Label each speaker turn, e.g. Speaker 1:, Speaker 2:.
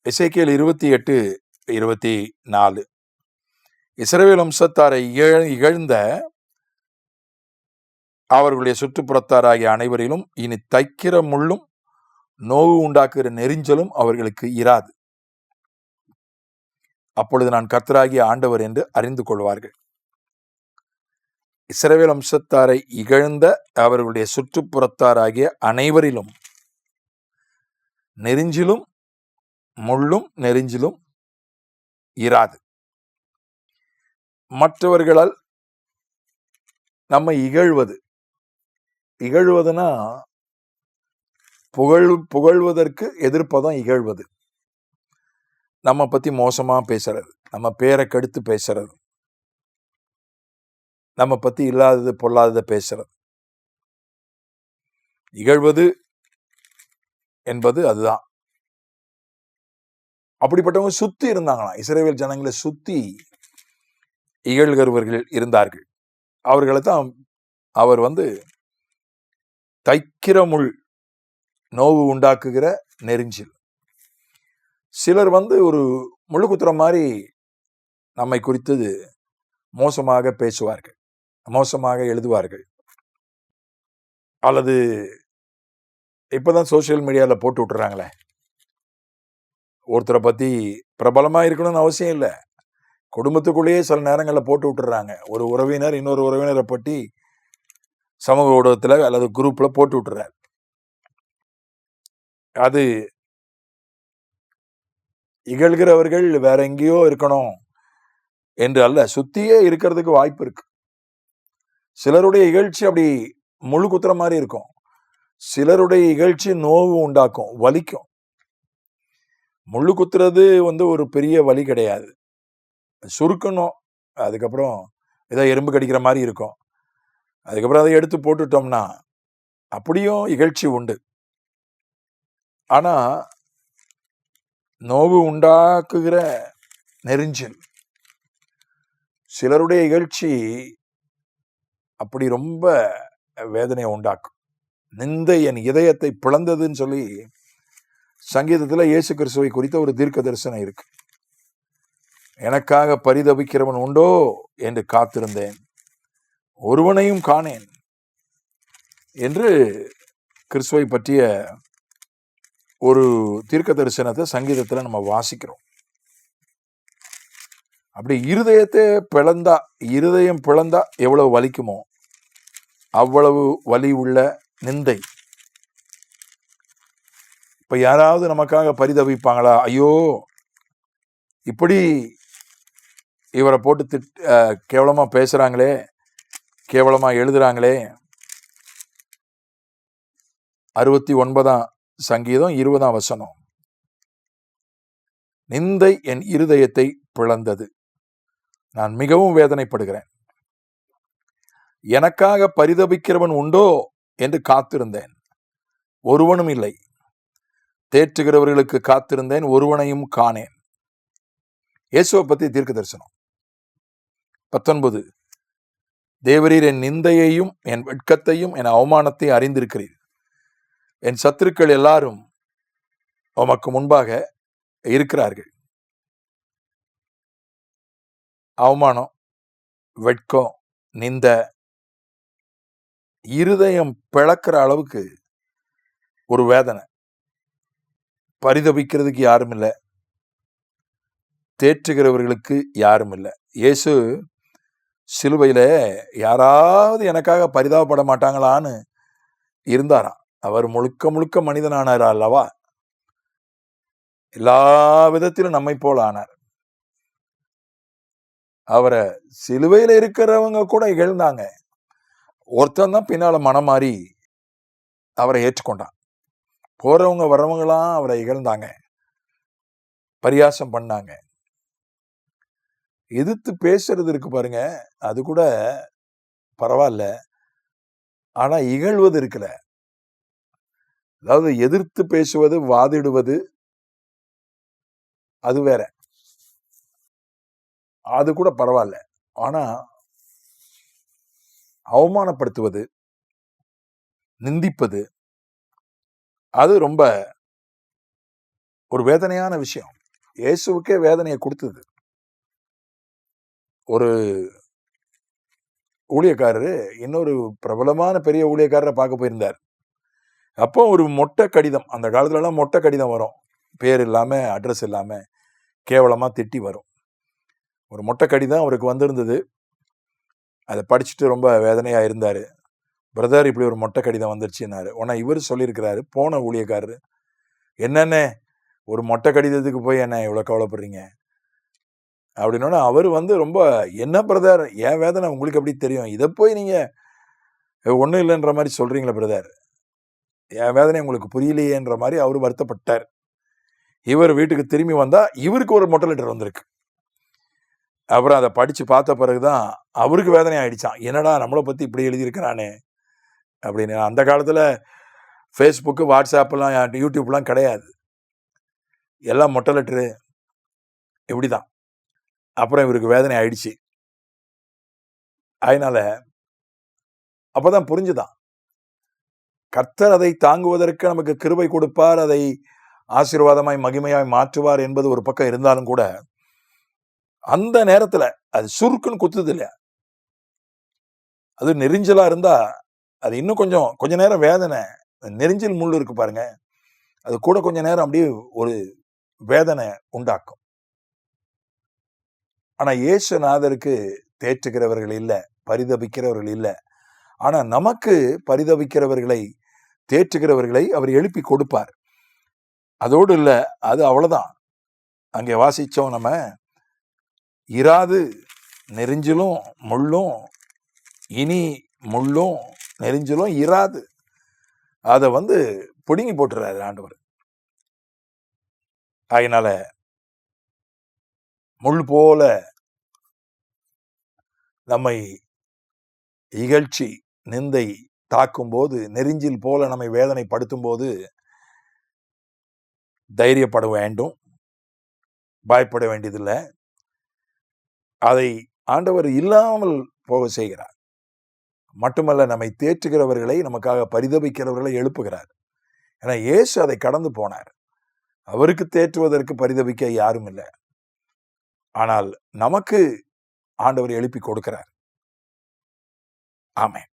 Speaker 1: எசேக்கியேல் 28:24 இஸ்ரவேல் வம்சத்தாரை இகழ்ந்த அவர்களுடைய சுற்றுப்புறத்தாராகிய அனைவரிலும் இனி தைக்கிற முள்ளும் நோவு உண்டாக்குகிற நெரிஞ்சலும் அவர்களுக்கு இராது. அப்பொழுது நான் கர்த்தராகிய ஆண்டவர் என்று அறிந்து கொள்வார்கள். இஸ்ரவேல் வம்சத்தாரை இகழ்ந்த அவர்களுடைய சுற்றுப்புறத்தாராகிய அனைவரிலும் நெரிஞ்சிலும் முள்ளும் நெரிஞ்சிலும் இராது. மற்றவர்களால் நம்ம இகழ்வதுனா புகழ்வதற்கு எதிர்ப்பதான் இகழ்வது. நம்ம பத்தி மோசமா பேசுறது, நம்ம பேரை கெடுத்து பேசுறது, நம்ம பத்தி இல்லாதது பொல்லாததை பேசுறது. இகழ்வது என்பது அதுதான். அப்படிப்பட்டவங்க சுத்தி இருந்தாங்களாம். இஸ்ரவேல் ஜனங்களை சுத்தி இகழ்கிறவர்கள் இருந்தார்கள். அவர்களை தான் அவர் தைக்கிற முள், நோவு உண்டாக்குகிற நெரிஞ்சில். சிலர் ஒரு முள்ளு குத்துற மாதிரி நம்மை குறித்தது மோசமாக பேசுவார்கள், மோசமாக எழுதுவார்கள். அல்லது இப்பதான் சோசியல் மீடியாவில் போட்டு விட்டுறாங்களே, ஒருத்தரை பத்தி பிரபலமா இருக்கணும்னு அவசியம் இல்லை, குடும்பத்துக்குள்ளேயே சில நேரங்களில் போட்டு விட்டுறாங்க. ஒரு உறவினர் இன்னொரு உறவினரை பற்றி சமூக ஊடகத்தில் அல்லது குரூப்ல போட்டு விட்டுறாரு. அது இகழ்கிறவர்கள் வேற எங்கேயோ இருக்கணும் என்று அல்ல, சுத்தியே இருக்கிறதுக்கு வாய்ப்பு இருக்கு. சிலருடைய இகழ்ச்சி அப்படி முழு குத்துற மாதிரி இருக்கும், சிலருடைய இகழ்ச்சி நோவு உண்டாக்கும், வலிக்கும். முள்ளு குத்துறது ஒரு பெரிய வலி கிடையாது, சுருக்கணும், அதுக்கப்புறம் ஏதோ எறும்பு கடிக்கிற மாதிரி இருக்கும், அதுக்கப்புறம் அதை எடுத்து போட்டுட்டோம்னா அப்படியும் இகழ்ச்சி உண்டு. ஆனா நோவு உண்டாக்குகிற நெரிஞ்சல், சிலருடைய இகழ்ச்சி அப்படி ரொம்ப வேதனையை உண்டாக்கும். நிந்தை என் இதயத்தை பிளந்ததுன்னு சொல்லி சங்கீதத்துல இயேசு கிறிஸ்துவை குறித்த ஒரு தீர்க்க தரிசனம் இருக்கு. எனக்காக பரிதபிக்கிறவன் உண்டோ என்று காத்திருந்தேன், ஒருவனையும் காணேன் என்று கிறிஸ்துவை பற்றிய ஒரு தீர்க்க தரிசனத்தை சங்கீதத்துல நம்ம வாசிக்கிறோம். அப்படி இருதயம் பிளந்தா எவ்வளவு வலிக்குமோ அவ்வளவு வலி உள்ள நிந்தை. இப்ப யாராவது நமக்காக பரிதவிப்பாங்களா? ஐயோ, இப்படி இவரை போட்டு கேவலமா பேசுறாங்களே, கேவலமா எழுதுறாங்களே. 69ஆம் சங்கீதம் 20ஆம் வசனம், நிந்தை என் இருதயத்தை பிளந்தது, நான் மிகவும் வேதனைப்படுகிறேன். எனக்காக பரிதபிக்கிறவன் உண்டோ என்று காத்திருந்தேன், ஒருவனும் இல்லை. தேற்றுகிறவர்களுக்கு காத்திருந்தேன், ஒருவனையும் காணேன். இயேசுவை பற்றி தீர்க்க தரிசனம் 19, தேவரீர் என் நிந்தையையும் என் வெட்கத்தையும் என் அவமானத்தையும் அறிந்திருக்கிறீர். என் சத்துருக்கள் எல்லாரும் உமக்கு முன்பாக இருக்கிறார்கள். அவமானம், வெட்கம், நிந்த, இருதயம் பிளக்கிற அளவுக்கு ஒரு வேதனை. பரிதபிக்கிறதுக்கு யாரும் இல்லை, தேற்றுகிறவர்களுக்கு யாரும் இல்லை. இயேசு சிலுவையில யாராவது எனக்காக பரிதாபப்பட மாட்டாங்களான்னு இருந்தாராம். அவர் முழுக்க முழுக்க மனிதனானார் அல்லவா, எல்லா விதத்திலும் நம்மை போல ஆனார். அவரை சிலுவையில இருக்கிறவங்க கூட இகழ்ந்தாங்க. ஒருத்தன் தான் பின்னால மனம் மாறி அவரை ஏற்றுக்கொண்டான். போறவங்க வர்றவங்களாம் அவரை இகழ்ந்தாங்க, பரியாசம் பண்ணாங்க. எதிர்த்து பேசுறது இருக்கு பாருங்க, அது கூட பரவாயில்ல. ஆனா இகழ்வது இருக்குல்ல, அதாவது எதிர்த்து பேசுவது, வாதிடுவது, அது வேற, அது கூட பரவாயில்ல. ஆனா அவமானப்படுத்துவது, நிந்திப்பது, அது ரொம்ப ஒரு வேதனையான விஷயம். இயேசுவுக்கே வேதனையை கொடுத்தது. ஒரு ஊழியக்காரரு இன்னொரு பிரபலமான பெரிய ஊழியக்காரரை பார்க்க போயிருந்தார். அப்போ ஒரு மொட்டை கடிதம், அந்த காலத்துல எல்லாம் மொட்டை கடிதம் வரும், பேர் இல்லாம அட்ரஸ் இல்லாம கேவலமா திட்டி வரும். ஒரு மொட்டை கடிதம் அவருக்கு வந்திருந்தது. அதை படிச்சுட்டு ரொம்ப வேதனையா இருந்தாரு. பிரதர், இப்படி ஒரு மொட்டை கடிதம் வந்துருச்சுன்னாரு. உடனே இவர் சொல்லியிருக்கிறாரு, போன ஊழியக்காரரு, என்னென்ன ஒரு மொட்டை கடிதத்துக்கு போய் என்ன இவ்வளவு கவலைப்படுறீங்க அப்படின்னா, அவர் ரொம்ப, என்ன பிரதர், என் வேதனை உங்களுக்கு எப்படி தெரியும், இதை போய் நீங்க ஒண்ணும் இல்லைன்ற மாதிரி சொல்றீங்களா பிரதர், என் வேதனை உங்களுக்கு புரியலையேன்ற மாதிரி அவரு வருத்தப்பட்டார். இவர் வீட்டுக்கு திரும்பி வந்தா இவருக்கு ஒரு மொட்டை லெட்டர் வந்திருக்கு. அப்புறம் அதை படிச்சு பார்த்த பிறகுதான் அவருக்கு வேதனை ஆயிடுச்சான். என்னடா நம்மளை பத்தி இப்படி எழுதியிருக்கிறானே அப்படின்னு. அந்த காலத்துல ஃபேஸ்புக்கு, வாட்ஸ்அப்லாம், யூடியூப்லாம் கிடையாது. எல்லாம் மொட்டை லெட்டரு இப்படிதான். அப்புறம் இவருக்கு வேதனை ஆயிடுச்சு. அதனால அப்பதான் புரிஞ்சுதான், கர்த்தர் அதை தாங்குவதற்கு நமக்கு கிருபை கொடுப்பார், அதை ஆசீர்வாதமாய் மகிமையாய் மாற்றுவார் என்பது ஒரு பக்கம் இருந்தாலும் கூட, அந்த நேரத்துல அது சுருக்குன்னு குத்துது இல்லையா, அது நெரிஞ்சலா இருந்தா அது இன்னும் கொஞ்ச நேரம் வேதனை. நெரிஞ்சல் முள் இருக்கு பாருங்க, அது கூட கொஞ்ச நேரம் அப்படியே ஒரு வேதனை உண்டாக்கும். ஆனா இயேசுநாதருக்கு தேற்றுகிறவர்கள் இல்ல, பரிதபிக்கிறவர்கள் இல்ல. ஆனா நமக்கு பரிதபிக்கிறவர்களை, தேற்றுகிறவர்களை அவர் எழுப்பி கொடுப்பார். அதோடு இல்ல, அது அவ்வளவுதான். அங்கே வாசிச்சோம் நம்ம, இராது நெரிஞ்சலும் முள்ளும், இனி முள்ளும் நெரிஞ்சலும் இராது. அதை பிடுங்கி போட்டுறாரு ஆண்டவர். அதனால முள் போல நம்மை இகழ்ச்சி, நிந்தை தாக்கும் போது, நெரிஞ்சில் போல நம்மை வேதனைப்படுத்தும் போது தைரியப்பட வேண்டும், பயப்பட வேண்டியதில்லை. அதை ஆண்டவர் இல்லாமல் போக செய்கிறார். மட்டுமல்ல, நம்மை தேற்றுகிறவர்களை, நமக்காக பரிதபிக்கிறவர்களை எழுப்புகிறார். ஏன்னா இயேசு அதை கடந்து போனார். அவருக்கு தேற்றுவதற்கு பரிதபிக்க யாரும் இல்லை. ஆனால் நமக்கு ஆண்டவர் எழுப்பி கொடுக்கிறார். ஆமென்.